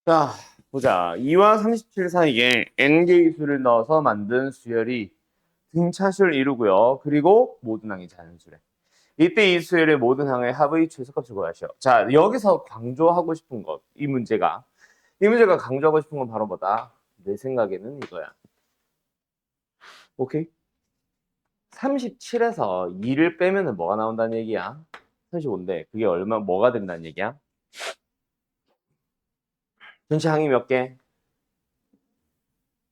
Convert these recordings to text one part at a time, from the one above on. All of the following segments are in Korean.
자, 보자. 2와 37 사이에 n개의 수를 넣어서 만든 수열이 등차수를 이루고요. 그리고 모든 항이 자연수래. 이때 이 수열의 모든 항의 합의 최소값을 구하시오. 자, 여기서 강조하고 싶은 것, 이 문제가 강조하고 싶은 건 바로 뭐다? 내 생각에는 이거야. 오케이? 37에서 2를 빼면은 뭐가 나온다는 얘기야? 35인데 그게 뭐가 된다는 얘기야? 전체 항이 몇 개?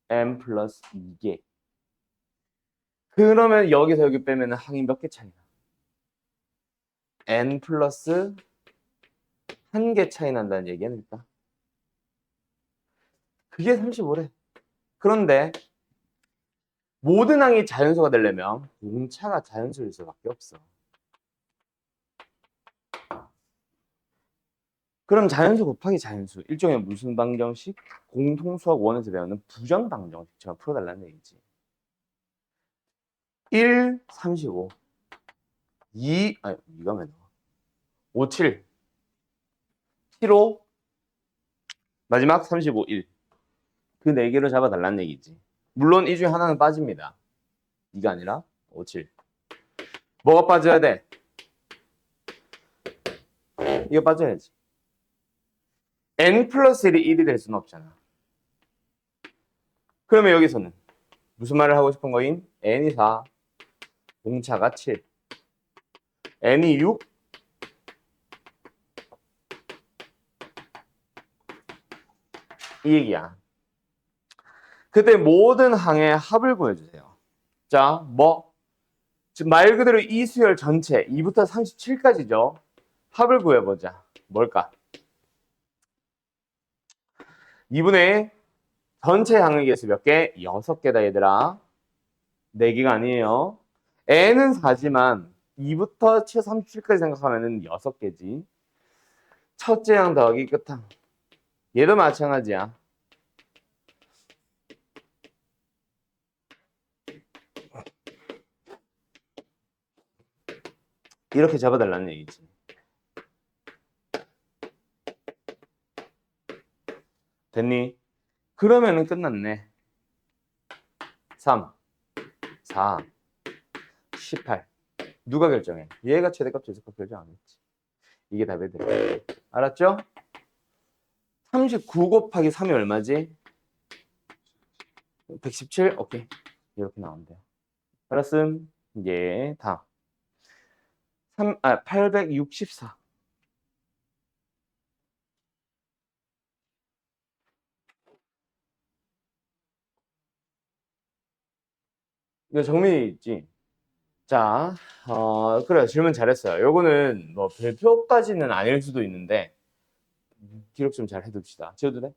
m 플러스 2개. 그러면 여기서 여기 빼면 항이 몇 개 차이나? n 플러스 1개 차이 난다는 얘기야, 그러니까. 그게 35래. 그런데 모든 항이 자연수가 되려면 공차가 자연수일 수밖에 없어. 그럼 자연수 곱하기 자연수, 일종의 무슨 방정식? 공통수학 원에서 배우는 부정 방정식처럼 풀어달라는 얘기지. 1, 35, 2가 왜 나와? 5, 7, 7, 5, 마지막 35, 1. 그 4개로 잡아달라는 얘기지. 물론 이 중에 하나는 빠집니다. 2가 아니라 5, 7. 뭐가 빠져야 돼? 이거 빠져야지. n 플러스 1이 1이 될 수는 없잖아. 그러면 여기서는 무슨 말을 하고 싶은 거임? n이 4, 공차가 7, n이 6, 이 얘기야. 그때 모든 항의 합을 구해주세요. 자, 말 그대로 이 수열 전체 2부터 37까지죠. 합을 구해보자. 뭘까? 2분의 전체 항의 개수 몇 개? 6개다 얘들아. 4개가 아니에요. n은 4지만 2부터 37까지 생각하면 6개지. 첫째 항 더하기 끝항. 얘도 마찬가지야. 이렇게 잡아달라는 얘기지. 됐니? 그러면은 끝났네. 3, 4, 18. 누가 결정해? 얘가 최대값, 최소값 결정 안 했지. 이게 답이 돼. 알았죠? 39 곱하기 3이 얼마지? 117? 오케이. 이렇게 나오면 돼요. 알았음? 예, 다음. 864. 이거 정민이 있지? 자, 그래, 질문 잘했어요. 요거는 뭐 별표까지는 아닐 수도 있는데, 기록 좀 잘 해둡시다. 지워도 돼?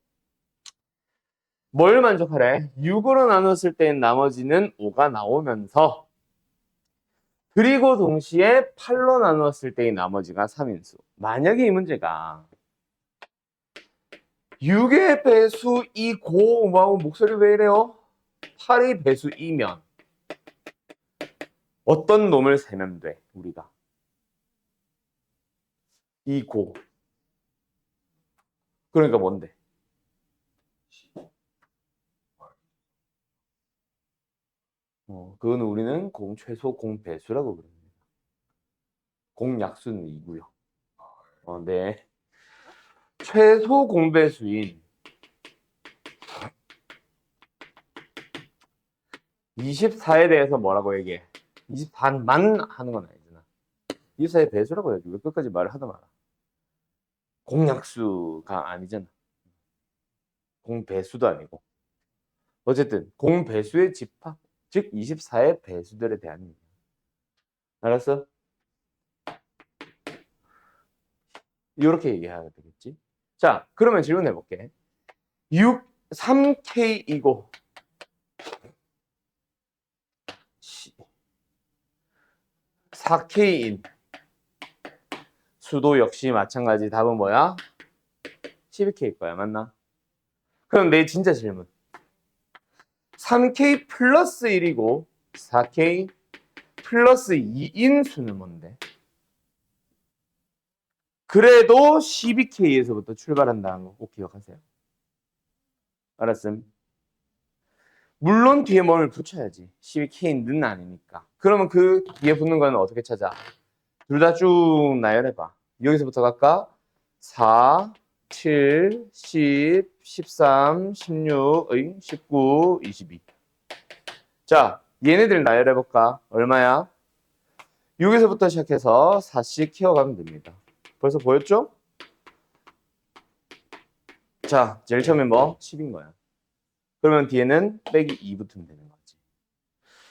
뭘 만족하래? 6으로 나눴을 땐 나머지는 5가 나오면서, 그리고 동시에 8로 나눴을 때의 나머지가 3인수. 만약에 이 문제가 6의 배수 2고, 뭐하고 목소리 왜 이래요? 8의 배수 2면 어떤 놈을 세면 돼, 우리가? 2고. 그러니까 뭔데? 그건 우리는 최소 공배수라고 부릅니다. 공약수는 2고요. 네. 최소 공배수인 24에 대해서 뭐라고 얘기해? 24만 하는 건 아니잖아. 24의 배수라고 해야지. 왜 끝까지 말을 하다 말아. 공약수가 아니잖아. 공배수도 아니고. 어쨌든 공배수의 집합, 즉 24의 배수들에 대한 얘기야. 알았어? 이렇게 얘기해야 되겠지? 자, 그러면 질문해 볼게. 3K이고 4K인 수도 역시 마찬가지. 답은 뭐야? 12K일 거야. 맞나? 그럼 내 진짜 질문. 3K 플러스 1이고 4K 플러스 2인 수는 뭔데? 그래도 12K에서부터 출발한다는 거 꼭 기억하세요. 알았음. 물론 뒤에 뭐를 붙여야지. 12K는 아니니까. 그러면 그 뒤에 붙는 거는 어떻게 찾아? 둘 다 쭉 나열해봐. 여기서부터 갈까? 4, 7, 10, 13, 16, 19, 22. 자, 얘네들 나열해볼까? 얼마야? 6에서부터 시작해서 4씩 키워가면 됩니다. 벌써 보였죠? 자, 제일 처음에 뭐? 10인 거야. 그러면 뒤에는 빼기 2 붙으면 되는 거지.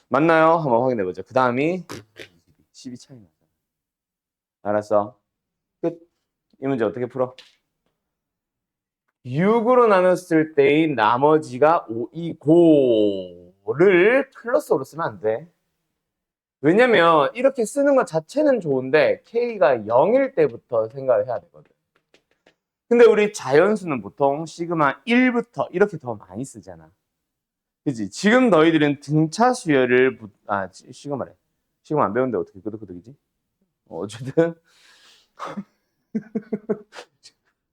맞나요? 한번 확인해보죠. 그 다음이 12 차이 나잖아. 알았어. 끝. 이 문제 어떻게 풀어? 6으로 나눴을 때의 나머지가 5이고를 플러스로 쓰면 안 돼. 왜냐면 이렇게 쓰는 것 자체는 좋은데 K가 0일 때부터 생각을 해야 되거든. 근데 우리 자연수는 보통 시그마 1부터 이렇게 더 많이 쓰잖아. 그치? 지금 너희들은 등차 수열을 시그마래. 시그마 안 배웠는데 어떻게 끄덕끄덕이지? 어쨌든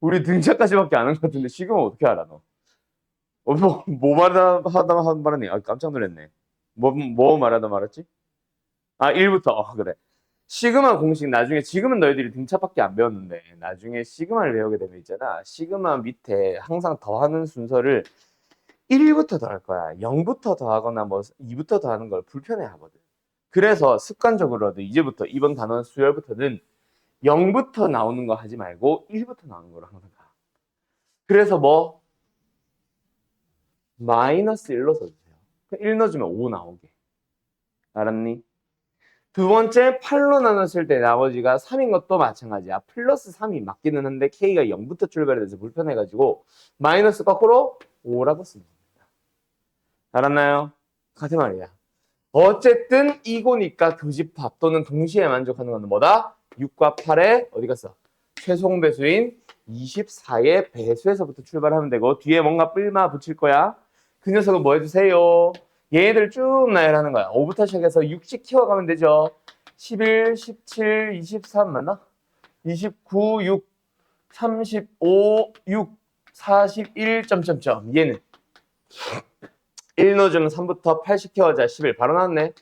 우리 등차까지밖에 안 한 것 같은데 시그마 어떻게 알아 너? 뭐 하다 말았니? 아, 깜짝 놀랐네. 뭐 말하다 말았지? 아, 1부터. 그래. 시그마 공식 나중에 지금은 너희들이 등차밖에 안 배웠는데 나중에 시그마를 배우게 되면 있잖아. 시그마 밑에 항상 더하는 순서를 1부터 더할 거야. 0부터 더하거나 뭐 2부터 더하는 걸 불편해 하거든. 그래서 습관적으로도 이제부터 이번 단원 수열부터는 0부터 나오는 거 하지 말고 1부터 나오는 거로 항상 가. 그래서 뭐 마이너스 1로 써주세요. 1 넣어주면 5 나오게. 알았니? 두 번째 8로 나눴을 때 나머지가 3인 것도 마찬가지야. 플러스 3이 맞기는 한데 K가 0부터 출발해서 불편해가지고 마이너스 거꾸로 5라고 쓰는 겁니다. 알았나요? 같은 말이야. 어쨌든 이고니까 교집합 또는 동시에 만족하는 것은 뭐다? 6과 8의 어디 갔어? 최종 배수인 24의 배수에서부터 출발하면 되고 뒤에 뭔가 뿔마 붙일 거야. 그 녀석은 뭐 해주세요? 얘네들 쭉 나열하는 거야. 5부터 시작해서 6씩 키워가면 되죠. 11, 17, 23 맞나? 29, 6, 35, 6, 41, 점점점. 얘는 1 넣어주면 3부터 8씩 키워자 11 바로 나왔네.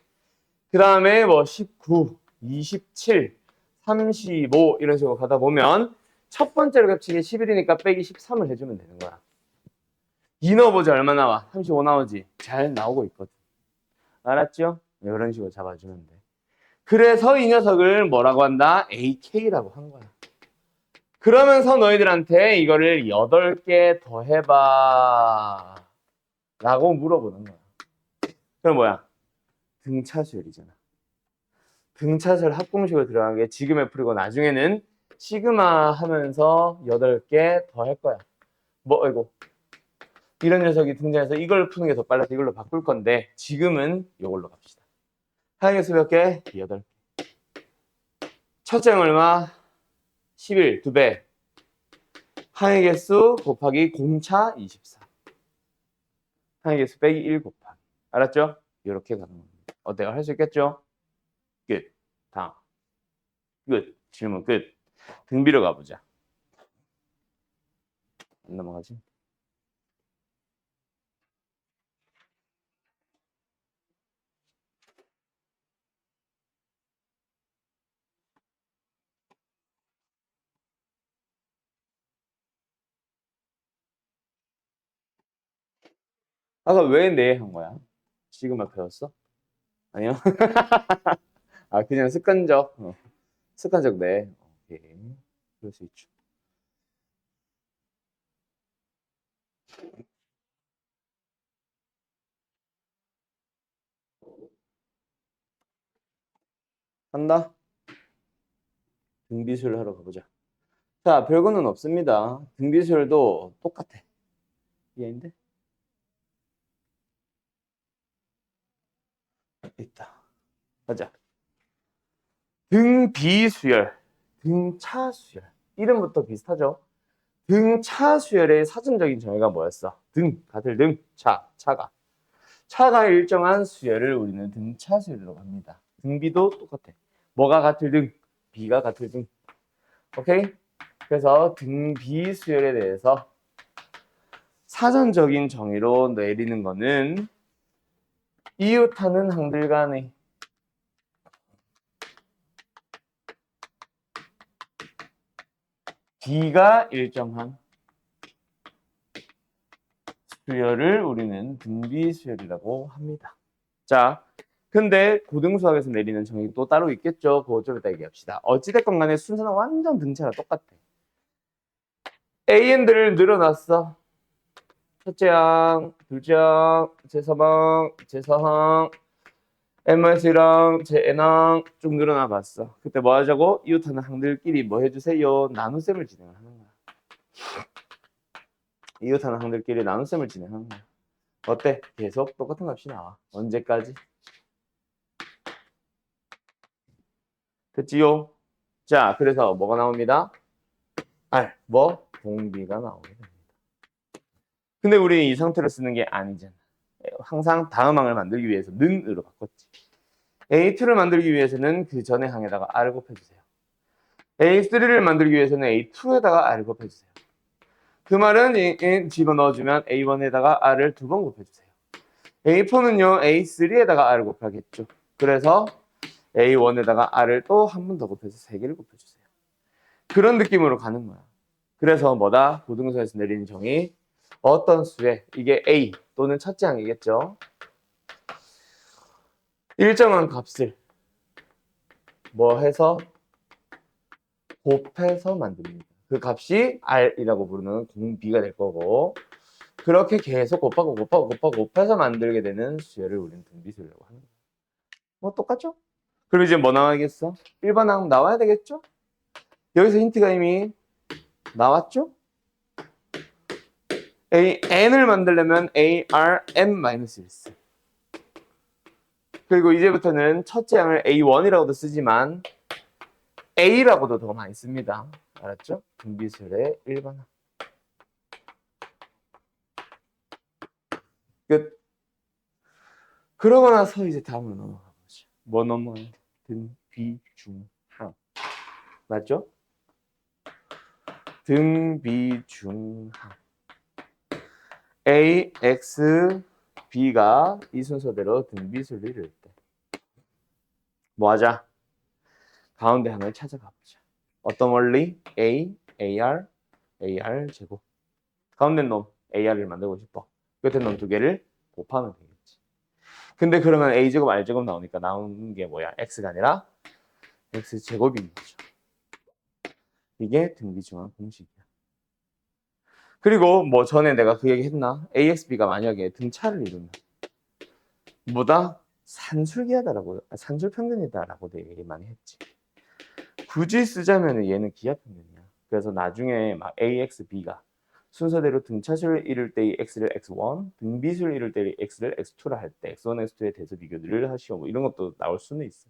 그 다음에 뭐 19, 27, 35 이런 식으로 가다 보면 첫 번째로 겹치기 11이니까 빼기 13을 해주면 되는 거야. 2 넣어보자 얼마 나와? 35 나오지? 잘 나오고 있거든. 알았죠? 이런 식으로 잡아주면 돼. 그래서 이 녀석을 뭐라고 한다? AK라고 한 거야. 그러면서 너희들한테 이거를 8개 더 해봐 라고 물어보는 거야. 그럼 뭐야? 등차수열이잖아. 등차수열 합공식으로 들어간 게 지금에 풀이고 나중에는 시그마 하면서 8개 더 할 거야. 뭐 이거 이런 녀석이 등장해서 이걸 푸는 게 더 빨라서 이걸로 바꿀 건데 지금은 이걸로 갑시다. 하행개수 몇 개? 8개. 첫째는 얼마? 11, 2배. 항해개수 곱하기 공차 24. 항해개수 빼기 1 곱하기. 알았죠? 이렇게 가는 겁니다. 어때요? 할 수 있겠죠? 끝. 다음. 끝. 질문 끝. 등비로 가보자. 안 넘어가지? 아까 왜 네 한 거야? 시그마 배웠어? 아니요? 아, 그냥 습관적. 습관적 네. 오케이. 그럴 수 있죠. 한다? 등비술 하러 가보자. 자, 별거는 없습니다. 등비술도 똑같아. 얘인데? 있다. 가자. 등비수열, 등차수열. 이름부터 비슷하죠? 등차수열의 사전적인 정의가 뭐였어? 등, 같을 등, 차가. 차가 일정한 수열을 우리는 등차수열이라고 합니다. 등비도 똑같아. 뭐가 같을 등, 비가 같을 등. 오케이? 그래서 등비수열에 대해서 사전적인 정의로 내리는 거는 이웃하는 항들 간의 B가 일정한 수열을 우리는 등비 수열이라고 합니다. 자, 근데 고등수학에서 내리는 정의 또 따로 있겠죠. 그거 좀 이따 얘기합시다. 어찌됐건 간에 순서는 완전 등차가 똑같아. AN들을 늘어놨어. 첫째 항, 둘째 항, 제3항, 제4항, N-1항, 제-N항 쭉 늘어나 봤어. 그때 뭐 하자고? 이웃하는 항들끼리 뭐 해주세요? 나눗셈을 진행하는 거야. 이웃하는 항들끼리 나눗셈을 진행하는 거야. 어때? 계속 똑같은 값이 나와. 언제까지? 됐지요? 자, 그래서 뭐가 나옵니다? R, 뭐? 공비가 나오게 됩니다. 근데 우리 이 상태로 쓰는 게 아니잖아. 항상 다음 항을 만들기 위해서 는으로 바꿨지. A2를 만들기 위해서는 그 전에 항에다가 R을 곱해주세요. A3를 만들기 위해서는 A2에다가 R을 곱해주세요. 그 말은 집어넣어주면 A1에다가 R을 2번 곱해주세요. A4는요, A3에다가 R을 곱하겠죠. 그래서 A1에다가 R을 또 한 번 더 곱해서 3개를 곱해주세요. 그런 느낌으로 가는 거야. 그래서 뭐다? 고등수에서 내리는 정의 어떤 수에 이게 A 또는 첫째 항이겠죠. 일정한 값을 뭐 해서 곱해서 만듭니다. 그 값이 R이라고 부르는 공비가 될 거고 그렇게 계속 곱해서 만들게 되는 수열을 우리는 등비수열이라고 하는 거예요. 뭐 똑같죠? 그럼 이제 뭐 나와야겠어? 1번 항 나와야 되겠죠? 여기서 힌트가 이미 나왔죠? N을 만들려면 ARM-1. 그리고 이제부터는 첫째 항을 A1이라고도 쓰지만 A라고도 더 많이 씁니다. 알았죠? 등비수열의 1번 항. 끝. 그러고 나서 이제 다음으로 넘어가 보죠. 뭐 넘어가요? 등비중항. 맞죠? 등비중항. A, X, B가 이 순서대로 등비수열을 이룰 때 뭐 하자? 가운데 항을 찾아가 보자. 어떤 원리? A, AR, AR 제곱. 가운데 놈 AR을 만들고 싶어. 끝에 놈 두 개를 곱하면 되겠지. 근데 그러면 A제곱, R제곱 나오니까 나오는 게 뭐야? X가 아니라 X제곱인 거죠. 이게 등비중항 공식이야. 그리고 뭐 전에 내가 그 얘기 했나? AXB가 만약에 등차를 이루면 뭐다? 산술기하다라고, 산술평균이다라고 얘기 많이 했지. 굳이 쓰자면 얘는 기하평균이야. 그래서 나중에 막 AXB가 순서대로 등차수를 이룰 때의 X를 X1, 등비수를 이룰 때의 X를 X2라 할 때 X1, X2의 대서 비교들을 하시오. 뭐 이런 것도 나올 수는 있어.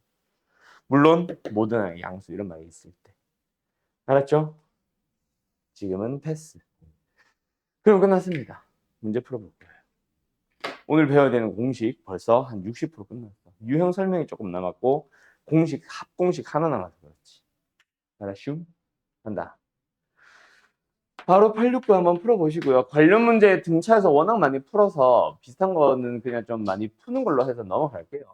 물론 모든 양수 이런 말이 있을 때. 알았죠? 지금은 패스. 그럼 끝났습니다. 문제 풀어볼 거예요. 오늘 배워야 되는 공식 벌써 한 60% 끝났어. 유형 설명이 조금 남았고 공식, 합공식 하나 남아서 그렇지. 알았슈? 간다. 바로 869 한번 풀어보시고요. 관련 문제 등차에서 워낙 많이 풀어서 비슷한 거는 그냥 좀 많이 푸는 걸로 해서 넘어갈게요.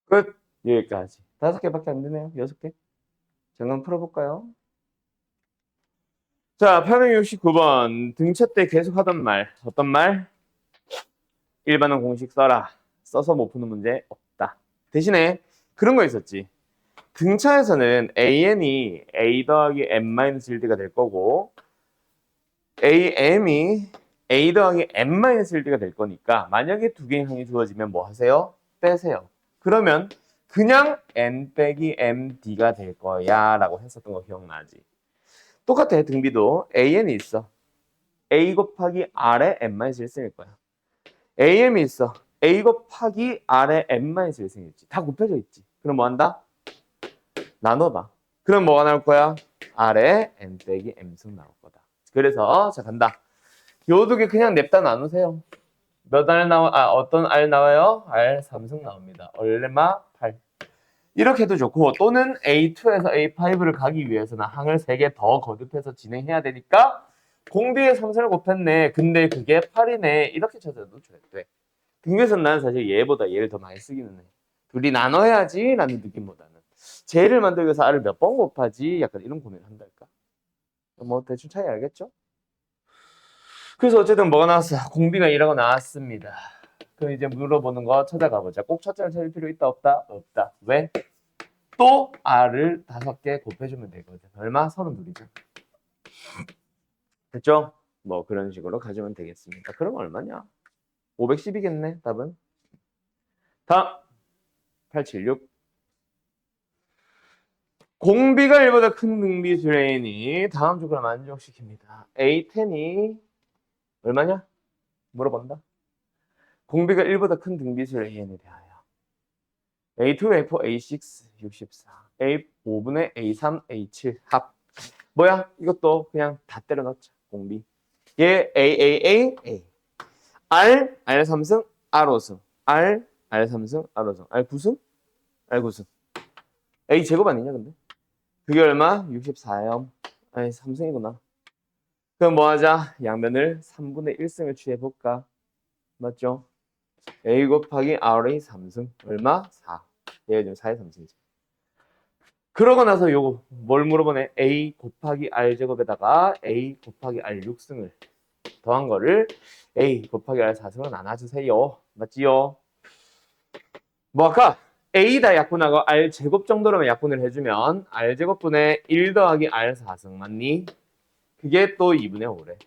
끝. 여기까지. 5개밖에 안 되네요. 6개. 잠깐 풀어볼까요? 자, 869번. 등차 때 계속 하던 말. 어떤 말? 일반은 공식 써라. 써서 못 푸는 문제 없다. 대신에 그런 거 있었지. 등차에서는 AN이 A 더하기 M-1D가 될 거고 AM이 A 더하기 M-1D가 될 거니까 만약에 두 개의 항이 주어지면 뭐 하세요? 빼세요. 그러면 그냥 N 빼기 MD가 될 거야 라고 했었던 거 기억나지? 똑같아. 등비도 AN이 있어. A 곱하기 R의 n-1승일 거야. AM이 있어. A 곱하기 R의 n-1승이지. 다 곱해져 있지. 그럼 뭐 한다? 나눠봐. 그럼 뭐가 나올 거야? R의 n 빼기 m승 나올 거다. 그래서 자 간다. 요 두 개 그냥 냅다 나누세요. 몇 R 어떤 R 나와요? R 3승 나옵니다. 얼마? 8. 이렇게 해도 좋고 또는 A2에서 A5를 가기 위해서는 항을 3개 더 거듭해서 진행해야 되니까 공비에 3승을 곱했네. 근데 그게 8이네. 이렇게 찾아도 돼. 등비에서는 나는 사실 얘보다 얘를 더 많이 쓰기는 해. 둘이 나눠야지 라는 느낌보다는 쟤를 만들기 위해서 R을 몇 번 곱하지? 약간 이런 고민을 한달까? 뭐 대충 차이 알겠죠? 그래서 어쨌든 뭐가 나왔어? 공비가 2라고 나왔습니다. 그럼 이제 물어보는 거 찾아가 보자. 꼭 첫째를 찾을 필요 있다 없다? 없다. 왜? 또 R을 5개 곱해주면 되거든. 얼마? 32이죠. 됐죠? 뭐 그런 식으로 가지면 되겠습니다. 그럼 얼마냐? 510이겠네 답은. 다음 876. 공비가 1보다 큰 등비수의 n이 다음 조건을 만족시킵니다. A10이 얼마냐? 물어본다. 공비가 1보다 큰 등비수의 n에 대하여 A2, A4, A6, 64, A5분의 A3, A7 합. 뭐야? 이것도 그냥 다 때려 넣자. 공비. 얘 A. R 3승, R 5승. R 3승, R 5승. R 9승? R 9승. A 제곱 아니냐 근데? 그게 얼마? 64요. 아니 3승이구나. 그럼 뭐 하자? 양면을 3분의 1승을 취해볼까? 맞죠? A 곱하기 R의 3승. 얼마? 4. 얘가 지금 4의 3승이지. 그러고 나서 요거 뭘 물어보네? A 곱하기 R 제곱에다가 A 곱하기 R 6승을 더한 거를 A 곱하기 R 4승으로 나눠주세요. 맞지요? 뭐 아까 A다 약분하고 R 제곱 정도로만 약분을 해주면 R 제곱분의 1 더하기 R 4승 맞니? 그게 또 2분의 5래.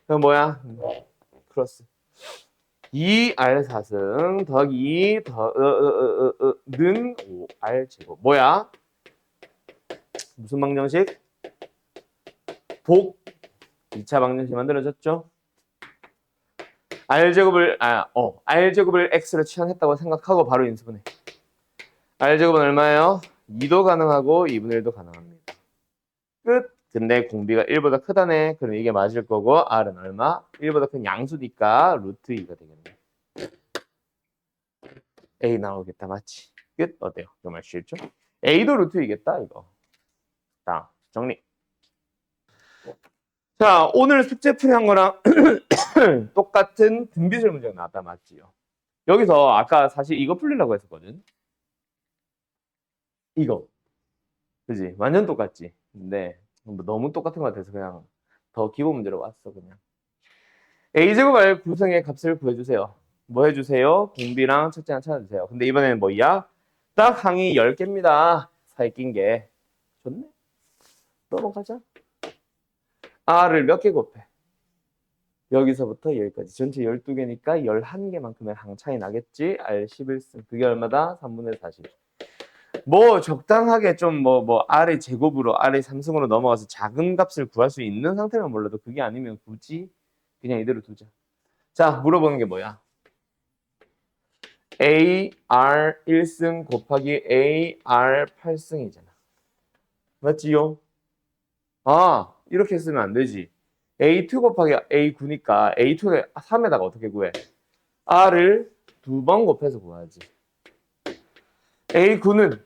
그럼 뭐야? 크로스. 2R 4승 더하기 2는 5R 제곱. 뭐야? 무슨 방정식? 복 2차 방정식 만들어졌죠? R제곱을 R제곱을 X로 취한했다고 생각하고 바로 인수분해. R제곱은 얼마예요? 2도 가능하고 2분의 1도 가능합니다. 끝. 근데 공비가 1보다 크다네. 그럼 이게 맞을 거고 R은 얼마? 1보다 큰 양수니까 루트 2가 되겠네. A 나오겠다. 맞지? 끝. 어때요? 정말 쉽죠? A도 루트 2겠다 이거. 자, 정리. 자, 오늘 숙제 풀이한 거랑 똑같은 등비술 문제가 나왔다. 맞지요? 여기서 아까 사실 이거 풀리려고 했었거든. 이거. 그지? 완전 똑같지? 근데 뭐 너무 똑같은 것 같아서 그냥 더 기본 문제로 왔어 그냥. A제곱 R 구성의 값을 구해주세요. 뭐 해주세요? 공비랑 첫째 하나 찾아주세요. 근데 이번에는 뭐야? 딱 항이 10개입니다. 사이 낀 게. 좋네. 넘어가자. R을 몇 개 곱해? 여기서부터 여기까지. 전체 12개니까 11개만큼의 항 차이 나겠지? R 11승. 그게 얼마다? 3분의 40. 뭐 적당하게 좀 R의 제곱으로 R의 3승으로 넘어가서 작은 값을 구할 수 있는 상태면 몰라도 그게 아니면 굳이 그냥 이대로 두자. 자, 물어보는 게 뭐야? AR 1승 곱하기 AR 8승이잖아. 맞지요? 아, 이렇게 쓰면 안 되지. A2 곱하기 A9니까 A2를 3에다가 어떻게 구해? R을 2번 곱해서 구하지. A9는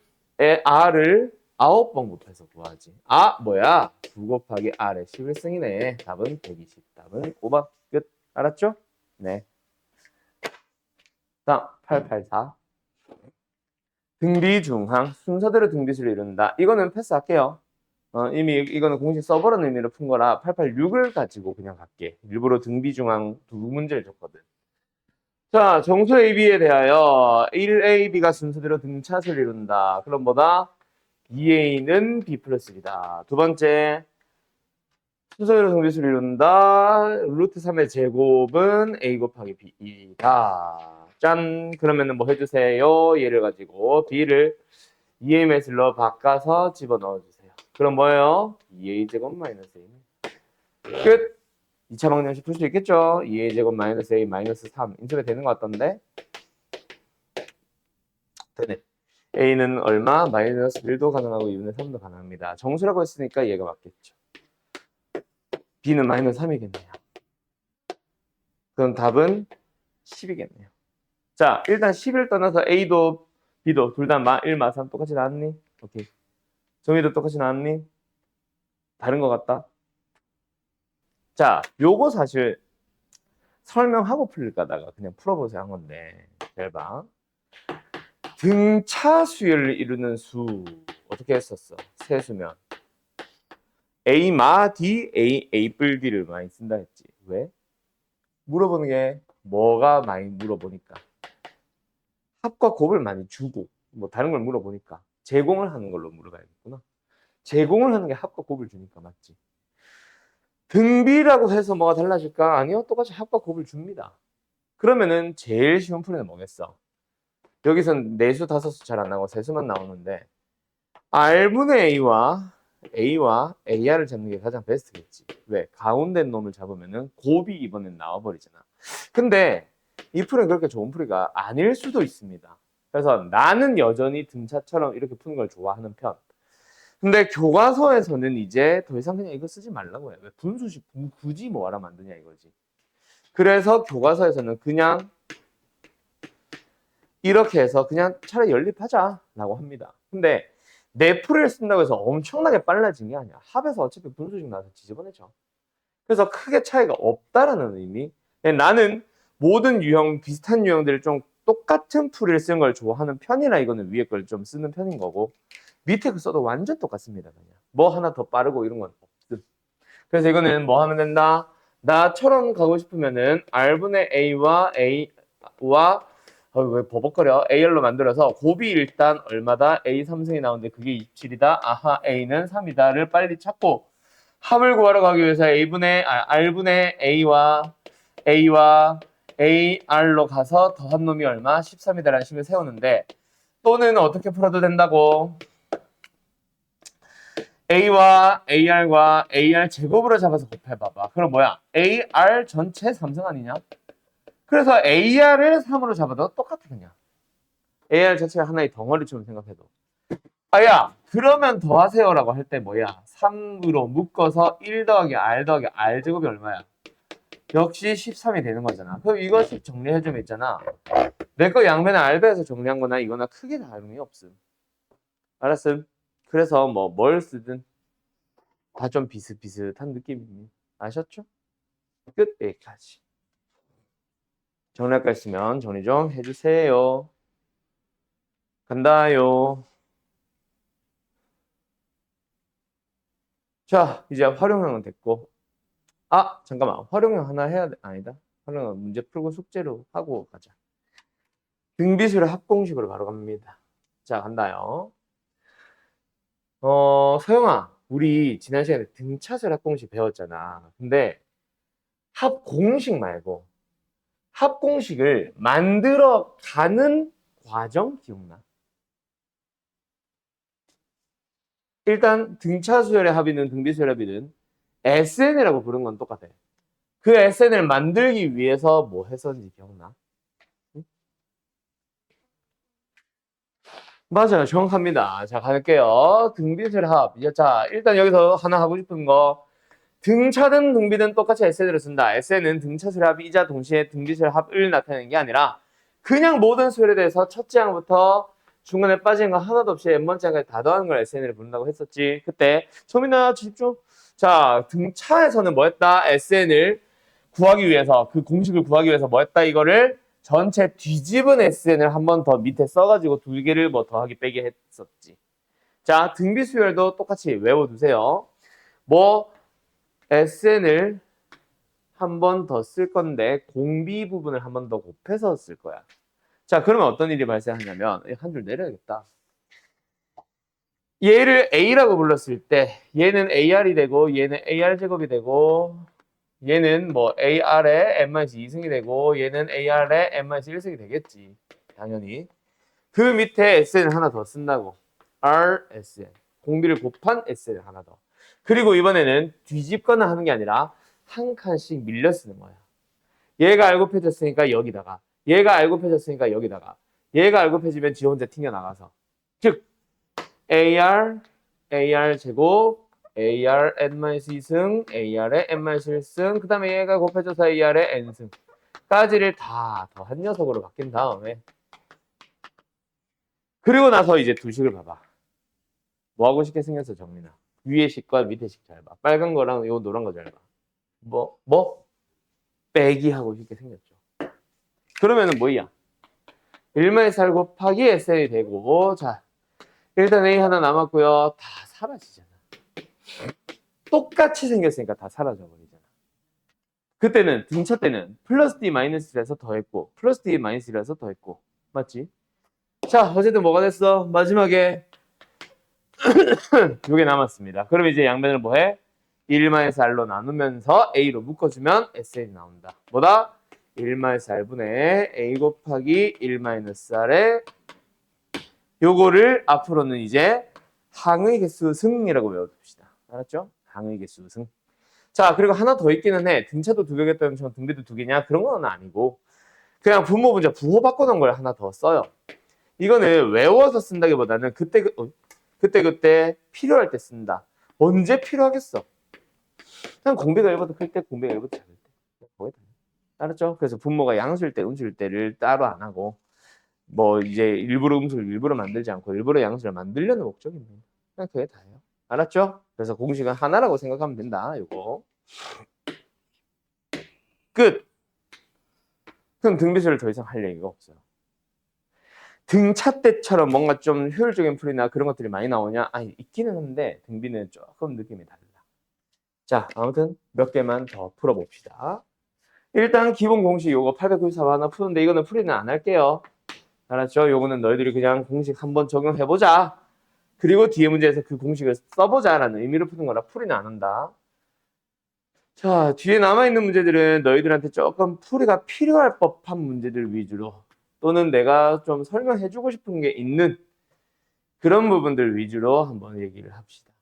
R을 9번 곱해서 구하지. 아, 뭐야? 9 곱하기 R의 11승이네. 답은 120. 답은 5번. 끝. 알았죠? 네. 다음 884. 등비 중항 순서대로 등비수를 이룬다. 이거는 패스할게요. 이미 이거는 공식 써보라는 의미로 푼 거라 886을 가지고 그냥 갈게. 일부러 등비 중항 두 문제를 줬거든. 자, 정수 AB에 대하여 1AB가 순서대로 등차수를 이룬다. 그럼 뭐다? 2A는 B 플러스 B다. 두 번째, 순서대로 등비수를 이룬다. 루트 3의 제곱은 A 곱하기 B이다. 짠! 그러면은 뭐 해주세요? 얘를 가지고 B를 EMS로 바꿔서 집어넣어주세요. 그럼 뭐예요? 2A 제곱 마이너스 A. 끝! 2차 방정식 풀 수 있겠죠? 2a 제곱 마이너스 a 마이너스 3 인수가 되는 것 같던데? 되네. a는 얼마? 마이너스 1도 가능하고 2분의 3도 가능합니다. 정수라고 했으니까 얘가 맞겠죠. b는 마이너스 3이겠네요. 그럼 답은 10이겠네요. 자, 일단 10을 떠나서 a도 b도 둘 다 1, 마 3 똑같이 나왔니? 오케이. 정의도 똑같이 나왔니? 다른 것 같다? 자, 요거 사실 설명하고 풀릴까다가 그냥 풀어보세요 한 건데. 잘 봐. 등차 수열을 이루는 수 어떻게 했었어? 세수면 a 마 d a 뿔 d를 많이 쓴다 했지. 왜? 물어보는 게 뭐가 많이 물어보니까 합과 곱을 많이 주고 뭐 다른 걸 물어보니까 제공을 하는 걸로 물어봐야겠구나. 제공을 하는 게 합과 곱을 주니까 맞지. 등비라고 해서 뭐가 달라질까? 아니요, 똑같이 합과 곱을 줍니다. 그러면은 제일 쉬운 풀이는 뭐겠어? 여기선 내수 다섯수 잘 안 나오고 세수만 나오는데 R분의 A와 AR을 잡는 게 가장 베스트겠지. 왜? 가운데 놈을 잡으면은 곱이 이번엔 나와버리잖아. 근데 이 풀이는 그렇게 좋은 풀이가 아닐 수도 있습니다. 그래서 나는 여전히 등차처럼 이렇게 푸는 걸 좋아하는 편. 근데 교과서에서는 이제 더 이상 그냥 이거 쓰지 말라고 해요. 왜 분수식 굳이 뭐하라 만드냐 이거지. 그래서 교과서에서는 그냥 이렇게 해서 그냥 차라리 연립하자라고 합니다. 근데 내 풀이를 쓴다고 해서 엄청나게 빨라진 게 아니야. 합에서 어차피 분수식 나와서 지저분해져. 그래서 크게 차이가 없다라는 의미. 나는 모든 유형, 비슷한 유형들을 좀 똑같은 풀이를 쓰는 걸 좋아하는 편이라 이거는 위에 걸 좀 쓰는 편인 거고 밑에 거 써도 완전 똑같습니다. 그냥 뭐 하나 더 빠르고 이런 건 없음. 그래서 이거는 뭐 하면 된다? 나처럼 가고 싶으면은 R분의 A와 왜 버벅거려? AR로 만들어서 곱이 일단 얼마다? A 3승이 나오는데 그게 27이다. 아하, A는 3이다를 빨리 찾고 합을 구하러 가기 위해서 R분의 A와 AR로 가서 더한 놈이 얼마? 13이다라는 식을 세우는데 또는 어떻게 풀어도 된다고? A와 AR과 AR 제곱으로 잡아서 곱해봐봐. 그럼 뭐야? AR 전체 3승 아니냐? 그래서 AR을 3으로 잡아도 똑같아 그냥. AR 자체가 하나의 덩어리처럼 생각해도. 아야, 그러면 더하세요라고 할 때 뭐야? 3으로 묶어서 1 더하기 R 더하기 R 제곱이 얼마야? 역시 13이 되는 거잖아. 그럼 이것을 정리해주면 있잖아. 내 거 양변에 R배에서 정리한 거나 이거나 크게 다름이 없음. 알았음? 그래서 뭐 뭘 쓰든 다 좀 비슷비슷한 느낌입니다. 아셨죠? 끝. 여기까지. 정리할 거 있으면 정리 좀 해주세요. 간다요. 자, 이제 활용형은 됐고. 아, 잠깐만. 활용형 하나 해야 돼. 아니다. 활용형 문제 풀고 숙제로 하고 가자. 등비수를 합공식으로 바로 갑니다. 자, 간다요. 서영아, 우리 지난 시간에 등차수 합공식 배웠잖아. 근데 합공식 말고 합공식을 만들어 가는 과정 기억나? 일단 등차수열의 합이든 등비수열의 합이든 SN이라고 부른 건 똑같아. 그 SN을 만들기 위해서 뭐 했었는지 기억나? 응? 맞아요. 정확합니다. 자, 갈게요. 등비수열의 합. 자, 일단 여기서 하나 하고 싶은 거. 등차든 등비든 똑같이 SN을 쓴다. SN은 등차수열의 합이자 동시에 등비수열의 합을 나타내는 게 아니라 그냥 모든 수열에 대해서 첫째 항부터 중간에 빠진 거 하나도 없이 n번째 항까지 다 더하는 걸 SN을 부른다고 했었지. 그때 소민아 집중. 자, 등차에서는 뭐 했다? SN을 구하기 위해서 그 공식을 구하기 위해서 뭐 했다? 이거를 전체 뒤집은 SN을 한 번 더 밑에 써가지고 두 개를 뭐 더하기 빼기 했었지. 자, 등비수열도 똑같이 외워두세요. 뭐 SN을 한 번 더 쓸 건데 공비 부분을 한 번 더 곱해서 쓸 거야. 자, 그러면 어떤 일이 발생하냐면 한 줄 내려야겠다. 얘를 A라고 불렀을 때 얘는 AR이 되고 얘는 AR 제곱이 되고 얘는 뭐 AR의 n-2승이 되고 얘는 AR의 n-1승이 되겠지. 당연히. 그 밑에 SN을 하나 더 쓴다고. RSN. 공비를 곱한 SN을 하나 더. 그리고 이번에는 뒤집거나 하는 게 아니라 한 칸씩 밀려 쓰는 거야. 얘가 알고 펴졌으니까 여기다가, 얘가 알고 펴졌으니까 여기다가, 얘가 알고 펴지면 지 혼자 튕겨나가서. 즉 AR 제곱 AR n-2승 AR의 n-1승 그 다음에 얘가 곱해져서 AR의 n승 까지를 다 더한 녀석으로 바뀐 다음에 그리고 나서 이제 두 식을 봐봐. 뭐하고 싶게 생겼어 정민아? 위에 식과 밑에 식 잘 봐. 빨간 거랑 요 노란 거 잘 봐. 뭐? 빼기 하고 싶게 생겼죠. 그러면은 뭐야? 1-4 곱하기 SL이 되고 자 일단 A 하나 남았고요. 다 사라지잖아. 똑같이 생겼으니까 다 사라져 버리잖아. 그때는 등차 때는 플러스 D 마이너스 1에서 더했고 플러스 D 마이너스 1에서 더했고 맞지? 자 어쨌든 뭐가 됐어? 마지막에 요게 남았습니다. 그럼 이제 양변을 뭐해? 1-R로 나누면서 A로 묶어주면 SL이 나온다. 뭐다? 1-R분의 A 곱하기 1-R에 요거를 앞으로는 이제 항의 개수 승이라고 외워둡시다. 알았죠? 항의 개수 승. 자 그리고 하나 더 있기는 해. 등차도 두 개겠다는 저 등비도 두 개냐? 그런 건 아니고 그냥 분모 문제 부호 바꿔놓은 걸 하나 더 써요. 이거는 외워서 쓴다기보다는 그때 필요할 때 쓴다. 언제 필요하겠어? 그냥 공비가 1보다 클 때, 공비가 1보다 작을 때. 거의 다. 알았죠? 그래서 분모가 양수일 때, 음수일 때를 따로 안 하고 뭐 이제 일부러 음수를 일부러 만들지 않고 일부러 양수를 만들려는 목적입니다. 그냥 그게 다예요. 알았죠? 그래서 공식은 하나라고 생각하면 된다. 요거. 끝. 그럼 등비수를 더 이상 할 얘기가 없어요. 등차 때처럼 뭔가 좀 효율적인 풀이나 그런 것들이 많이 나오냐? 아니, 있기는 한데 등비는 조금 느낌이 달라. 자, 아무튼 몇 개만 더 풀어봅시다. 일단 기본 공식 요거 894 하나 푸는데 이거는 풀이는 안 할게요. 알았죠? 요거는 너희들이 그냥 공식 한번 적용해보자. 그리고 뒤에 문제에서 그 공식을 써보자라는 의미로 푸는 거라 풀이는 안 한다. 자, 뒤에 남아있는 문제들은 너희들한테 조금 풀이가 필요할 법한 문제들 위주로 또는 내가 좀 설명해주고 싶은 게 있는 그런 부분들 위주로 한번 얘기를 합시다.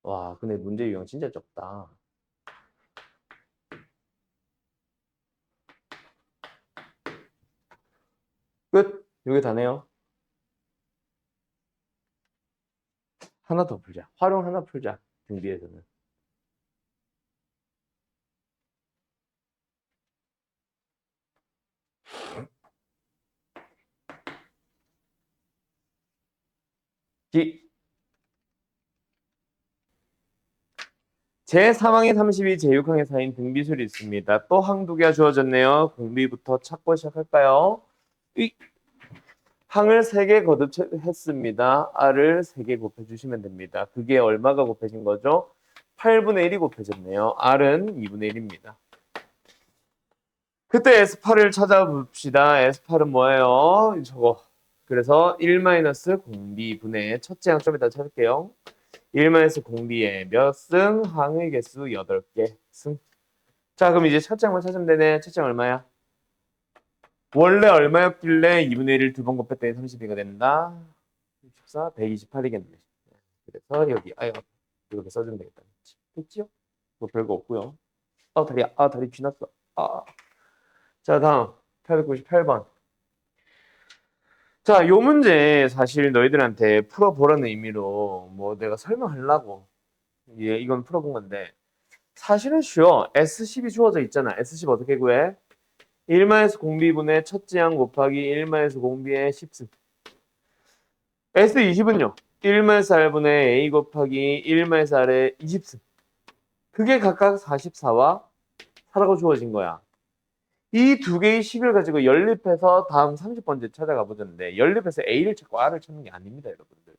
와, 근데 문제 유형 진짜 적다. 끝. 요게 다네요. 하나 더 풀자. 활용 하나 풀자. 등비에서는. 제3항의 32, 제6항의 4인 등비술이 있습니다. 또 항 두 개가 주어졌네요. 공비부터 찾고 시작할까요? 항을 3개 거듭했습니다. R을 3개 곱해주시면 됩니다. 그게 얼마가 곱해진 거죠? 8분의 1이 곱해졌네요. R은 2분의 1입니다. 그때 S8을 찾아봅시다. S8은 뭐예요? 저거. 그래서 1-공비분의 첫째 항 좀 이따 찾을게요. 1-공비의 몇 승? 항의 개수 8개 승. 자 그럼 이제 첫째 항만 찾으면 되네. 첫째 항 얼마야? 원래 얼마였길래 2분의 1을 두 번 곱했더니 32가 된다. 64, 128이겠네. 그래서 여기 이렇게 써주면 되겠다. 됐지요? 뭐 별거 없고요. 다리 쥐났어. 자 다음 898번. 자, 요 문제 사실 너희들한테 풀어보라는 의미로 뭐 내가 설명하려고 이건 풀어본 건데 사실은 쉬워. S10이 주어져 있잖아. S10 어떻게 구해? 1-공비분의 첫째 항 곱하기 1-공비의 10승. S20은요. 1-4분의 A 곱하기 1-4의 20승. 그게 각각 44와 4라고 주어진 거야. 이 두 개의 식을 가지고 연립해서 다음 30번째 찾아가 보자는데 연립해서 A를 찾고 R을 찾는 게 아닙니다, 여러분들.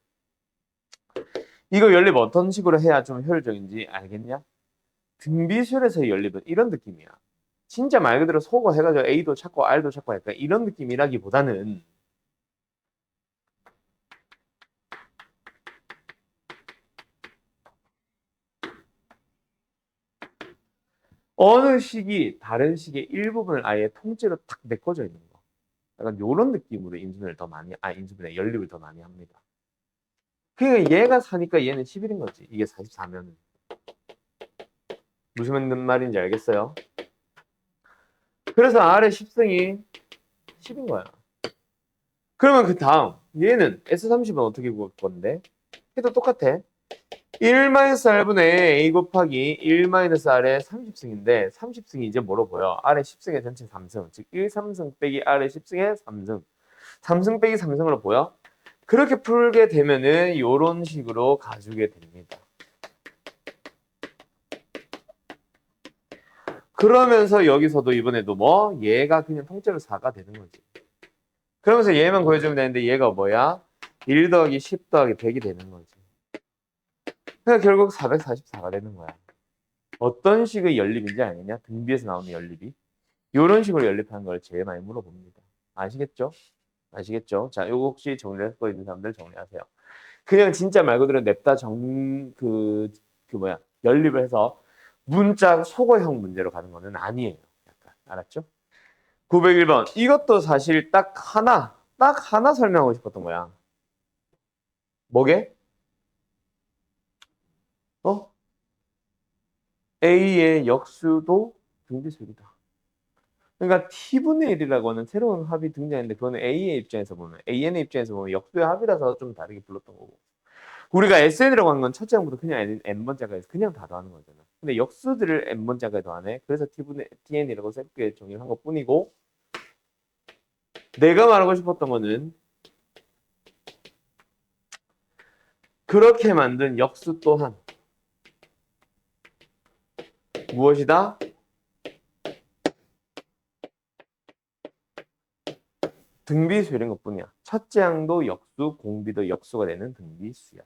이거 연립 어떤 식으로 해야 좀 효율적인지 알겠냐? 등비술에서의 연립은 이런 느낌이야. 진짜 말 그대로 속어 해가지고 A도 찾고 R도 찾고 할까 이런 느낌이라기보다는 어느 식이 다른 식의 일부분을 아예 통째로 딱 메꿔져 있는 거. 약간 요런 느낌으로 인수분해를 더 많이, 인수분해, 연립을 더 많이 합니다. 그러니까 얘가 4니까 얘는 11인 거지. 이게 44면은. 무슨 말인지 알겠어요? 그래서 R의 10승이 10인 거야. 그러면 그 다음 얘는 S30은 어떻게 구할 건데? 얘도 똑같아. 1-R분의 A 곱하기 1-R의 30승인데 30승이 이제 뭐로 보여? R의 10승의 전체 3승. 즉 1, 3승 빼기 R의 10승의 3승. 3승 빼기 3승으로 보여? 그렇게 풀게 되면은 이런 식으로 가주게 됩니다. 그러면서 여기서도 이번에도 뭐 얘가 그냥 통째로 4가 되는 거지. 그러면서 얘만 구해주면 되는데 얘가 뭐야? 1 더하기 10 더하기 100이 되는 거지. 그러니까 결국 444가 되는 거야. 어떤 식의 연립인지 알겠냐? 등비에서 나오는 연립이. 이런 식으로 연립하는 걸 제일 많이 물어봅니다. 아시겠죠? 아시겠죠? 자, 요거 혹시 정리를 했고 있는 사람들 정리하세요. 그냥 진짜 말 그대로 냅다 연립을 해서 문자 속어형 문제로 가는 거는 아니에요. 약간, 알았죠? 901번. 이것도 사실 딱 하나 설명하고 싶었던 거야. 뭐게? A의 역수도 등비수열이다. 그러니까 T분의 1이라고 하는 새로운 합이 등장했는데 그거는 A의 입장에서 보면 AN의 입장에서 보면 역수의 합이라서 좀 다르게 불렀던 거고 우리가 SN이라고 하는 건 첫째 항부터 그냥 N번째까지 그냥 다 더하는 거잖아. 근데 역수들을 N번째까지 더하네. 그래서 TN이라고 새롭게 정의를 한 것뿐이고 내가 말하고 싶었던 거는 그렇게 만든 역수 또한 무엇이다? 등비수열인 것뿐이야. 첫째 항도 역수, 공비도 역수가 되는 등비수열.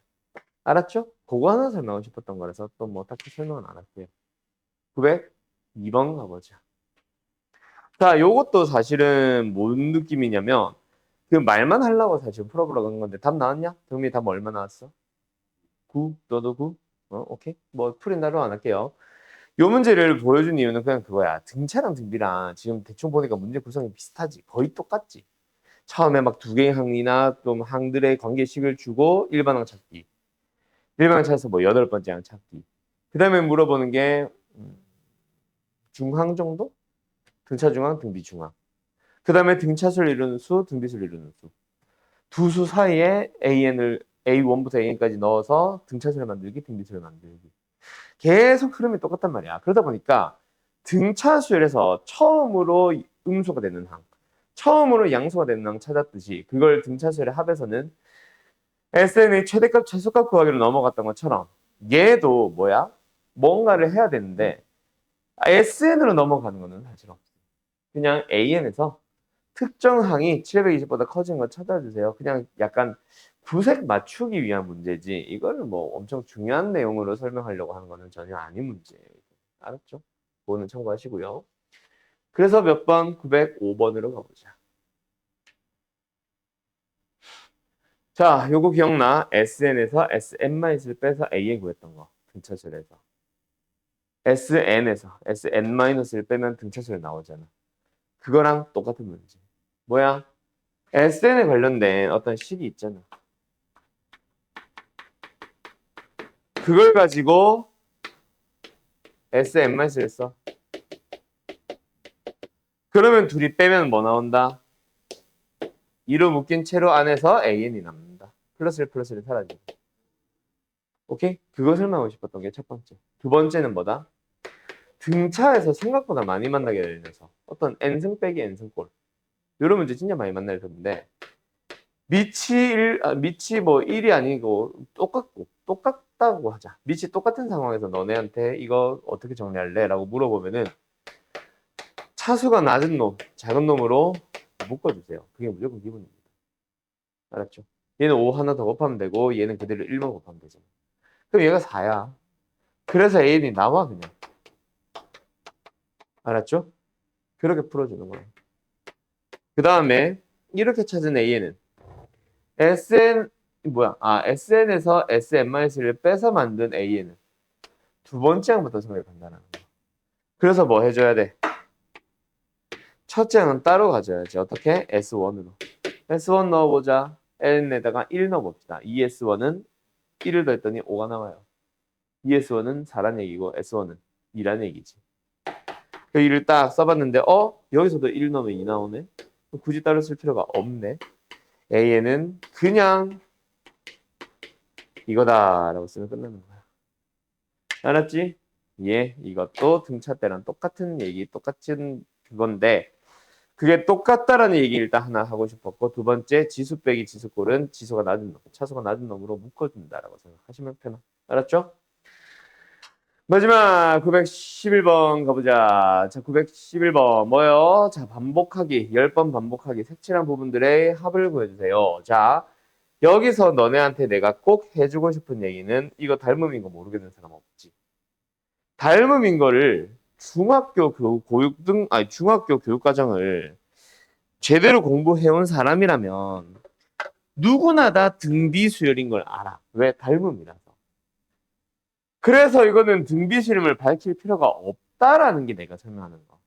알았죠? 그거 하나 설명하고 싶었던 거라서 또 뭐 딱히 설명은 안 할게요. 902번 가보자. 자, 요것도 사실은 뭔 느낌이냐면 그 말만 하려고 사실 풀어보려고 한 건데 답 나왔냐? 등비 답 얼마 나왔어? 9? 너도 9? 오케이. 뭐 풀인다로 안 할게요. 요 문제를 보여준 이유는 그냥 그거야. 등차랑 등비랑 지금 대충 보니까 문제 구성이 비슷하지. 거의 똑같지. 처음에 막 두 개의 항이나 좀 항들의 관계식을 주고 일반항 찾기. 일반항 찾아서 뭐 8번째 항 찾기. 그 다음에 물어보는 게 중항 정도? 등차 중항, 등비 중항. 그 다음에 등차수를 이루는 수, 등비수를 이루는 수. 두 수 사이에 AN을 A1부터 AN까지 넣어서 등차수를 만들기, 등비수를 만들기. 계속 흐름이 똑같단 말이야. 그러다 보니까 등차수열에서 처음으로 음수가 되는 항, 처음으로 양수가 되는 항 찾았듯이 그걸 등차수열의 합에서는 SN의 최대값, 최소값 구하기로 넘어갔던 것처럼 얘도 뭐야? 뭔가를 해야 되는데 SN으로 넘어가는 거는 사실 없어. 그냥 AN에서 특정 항이 720보다 커진 거 찾아주세요. 그냥 약간 구색 맞추기 위한 문제지 이거를 뭐 엄청 중요한 내용으로 설명하려고 하는 거는 전혀 아닌 문제예요. 알았죠? 그거는 참고하시고요. 그래서 몇 번? 905번으로 가보자. 자, 요거 기억나? SN에서 SN-를 빼서 AN 구했던 거. 등차수열에서. SN에서 SN-를 빼면 등차수열 나오잖아. 그거랑 똑같은 문제. 뭐야? SN에 관련된 어떤 식이 있잖아. 그걸 가지고 SN-를 써. 그러면 둘이 빼면 뭐 나온다? 2로 묶인 채로 안에서 AN이 남는다. 플러스를 사라지고. 오케이? 그거 설명하고 싶었던 게 첫 번째. 두 번째는 뭐다? 등차에서 생각보다 많이 만나게 되는 녀석. 어떤 n승 빼기 n승꼴. 이런 문제 진짜 많이 만날 텐데 밑이 뭐 1이 아니고 똑같다고 하자. 밑이 똑같은 상황에서 너네한테 이거 어떻게 정리할래? 라고 물어보면은 차수가 낮은 놈, 작은 놈으로 묶어주세요. 그게 무조건 기본입니다. 알았죠? 얘는 5 하나 더 곱하면 되고 얘는 그대로 1만 곱하면 되잖아. 그럼 얘가 4야. 그래서 AN이 나와 그냥. 알았죠? 그렇게 풀어주는 거야. 그 다음에 이렇게 찾은 AN은 SN에서 SN-를 빼서 만든 AN은 두 번째 항부터 생각해 간다는 거야. 그래서 뭐 해줘야 돼? 첫째 항은 따로 가져야지. 어떻게? S1으로. S1 넣어보자. N에다가 1 넣어봅시다. 2S1은 1을 더했더니 5가 나와요. 2S1은 4란 얘기고 S1은 2란 얘기지. 그 2를 딱 써봤는데 여기서도 1 넣으면 2 나오네? 굳이 따로 쓸 필요가 없네. A에는 그냥 이거다라고 쓰면 끝나는 거야. 알았지? 예, 이것도 등차 때랑 똑같은 얘기, 똑같은 그건데 그게 똑같다라는 얘기 일단 하나 하고 싶었고 두 번째 지수 빼기 지수꼴은 지수가 낮은 놈, 차수가 낮은 놈으로 묶어준다라고 생각하시면 편하. 알았죠? 마지막 911번 가보자. 자, 911번 뭐요? 자, 반복하기, 10번 반복하기, 색칠한 부분들의 합을 구해주세요. 자, 여기서 너네한테 내가 꼭 해주고 싶은 얘기는 이거 닮음인 거 모르겠는 사람 없지. 닮음인 거를 중학교 중학교 교육과정을 제대로 공부해온 사람이라면 누구나 다 등비수열인 걸 알아. 왜? 닮음이라서. 그래서 이거는 등비수렴을 밝힐 필요가 없다라는 게 내가 설명하는 거.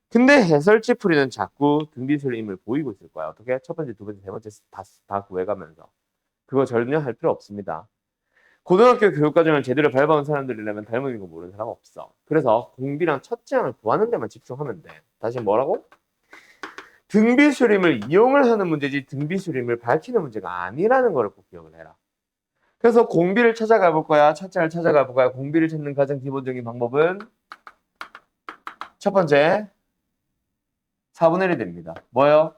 근데 해설지 풀이는 자꾸 등비수렴을 보이고 있을 거야. 어떻게? 첫 번째, 두 번째, 세 번째 다 구해가면서. 그거 전혀 할 필요 없습니다. 고등학교 교육과정을 제대로 밟아온 사람들이라면 닮음인 거 모르는 사람 없어. 그래서 공비랑 첫째 항을 구하는 데만 집중하면 돼. 다시 뭐라고? 등비수렴을 이용을 하는 문제지 등비수렴을 밝히는 문제가 아니라는 걸 꼭 기억을 해라. 그래서 공비를 찾아가 볼 거야. 첫째를 찾아가 볼 거야. 공비를 찾는 가장 기본적인 방법은 첫 번째 4분의 1이 됩니다. 뭐요?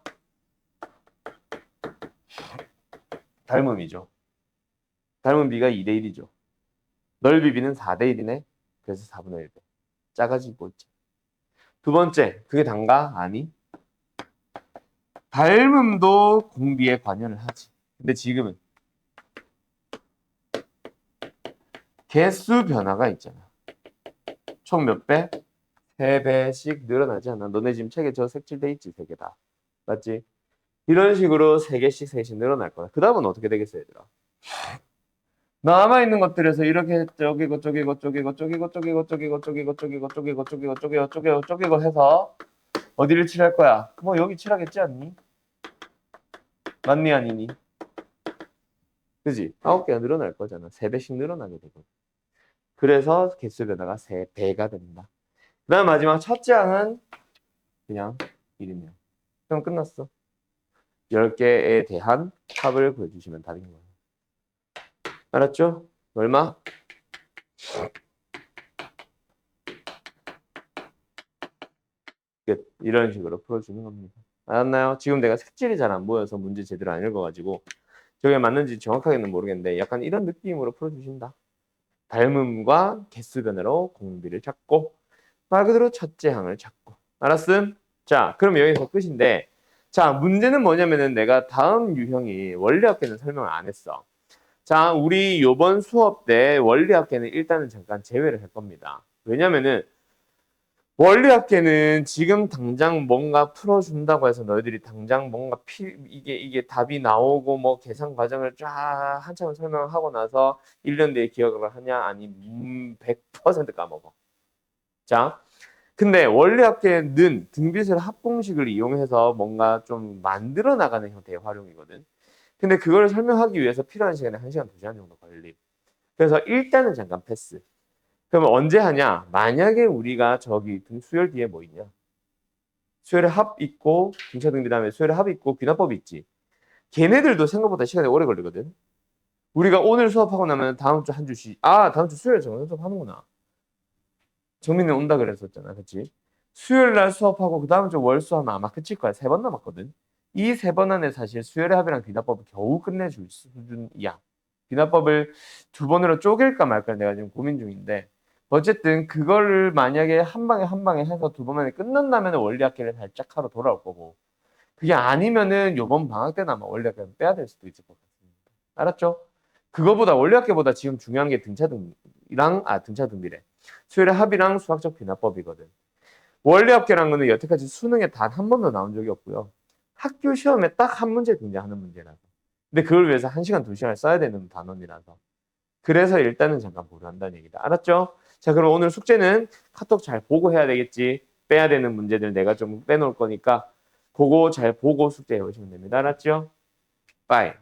닮음이죠. 닮은 비가 2대 1이죠. 넓이 비는 4대 1이네. 그래서 4분의 1배. 작아지고 있지. 두 번째, 그게 단가? 아니. 닮음도 공비에 관여를 하지. 근데 지금은 개수 변화가 있잖아. 총 몇 배? 3배씩 늘어나지 않아. 너네 지금 책에 저 색칠돼 있지, 3개 다. 맞지? 이런 식으로 3개씩 3개씩 늘어날 거야. 그 다음은 어떻게 되겠어, 얘들아? 남아있는 것들에서 이렇게 쪼개고 쪼개고 쪼개고 쪼개고 쪼개고 쪼개고 쪼개고 쪼개고 쪼개고 쪼개고 쪼개고 쪼개고 쪼개고 해서 어디를 칠할 거야? 뭐 여기 칠하겠지 않니? 맞니 아니니? 그지? 9개가 늘어날 거잖아. 3배씩 늘어나게 되고. 그래서 개수 변화가 3배가 된다. 그 다음 마지막 첫째 항은 그냥 1이네요. 그럼 끝났어. 10개에 대한 합을 구해주시면 답인 거예요. 알았죠? 얼마? 끝. 이런 식으로 풀어주는 겁니다. 알았나요? 지금 내가 색칠이 잘 안 보여서 문제 제대로 안 읽어가지고 저게 맞는지 정확하게는 모르겠는데 약간 이런 느낌으로 풀어주신다. 닮음과 개수 변화로 공비를 찾고 말 그대로 첫째 항을 찾고. 알았음? 자, 그럼 여기서 끝인데 자, 문제는 뭐냐면은 내가 다음 유형이 원리학계는 설명을 안 했어. 자, 우리 요번 수업 때 원리학계는 일단은 잠깐 제외를 할 겁니다. 왜냐면은 원리학계는 지금 당장 뭔가 풀어준다고 해서 너희들이 당장 뭔가 이게 답이 나오고 뭐 계산 과정을 쫙 한참을 설명하고 나서 1년 뒤에 기억을 하냐? 아니 100% 까먹어. 자, 근데 원리학계는 등비술 합공식을 이용해서 뭔가 좀 만들어 나가는 형태의 활용이거든. 근데 그걸 설명하기 위해서 필요한 시간이 1시간, 2시간 정도 걸림. 그래서 일단은 잠깐 패스. 그러면 언제 하냐? 만약에 우리가 저기 수열 뒤에 뭐 있냐? 수열의 합 있고 등차 등비 다음에 수열의 합 있고 귀납법이 있지. 걔네들도 생각보다 시간이 오래 걸리거든. 우리가 오늘 수업하고 나면 다음 주 한 주씩 다음 주 수요일 정도 수업하는구나. 정민이 온다 그랬었잖아. 그치? 수요일 날 수업하고 그 다음 주 월 수업하면 아마 그칠 거야. 3번 남았거든. 이 3번 안에 사실 수열의 합이랑 귀납법을 겨우 끝내줄 수준이야. 귀납법을 2번으로 쪼갤까 말까 내가 지금 고민 중인데 어쨌든 그거를 만약에 한 방에 해서 2번 만에 끝난다면 원리학계를 살짝 하러 돌아올 거고 그게 아니면은 요번 방학 때는 아마 원리학계는 빼야 될 수도 있을 것 같습니다. 알았죠? 그거보다 원리학계보다 지금 중요한 게 등차 등비래. 수열의 합이랑 수학적 귀납법이거든. 원리학계라는 거는 여태까지 수능에 단 한 번도 나온 적이 없고요. 학교 시험에 딱 한 문제 등장하는 문제라서. 근데 그걸 위해서 1시간, 2시간을 써야 되는 단원이라서. 그래서 일단은 잠깐 보류한다는 얘기다. 알았죠? 자, 그럼 오늘 숙제는 카톡 잘 보고 해야 되겠지. 빼야 되는 문제들 내가 좀 빼놓을 거니까 그거 잘 보고 숙제해 오시면 됩니다. 알았죠? 빠이.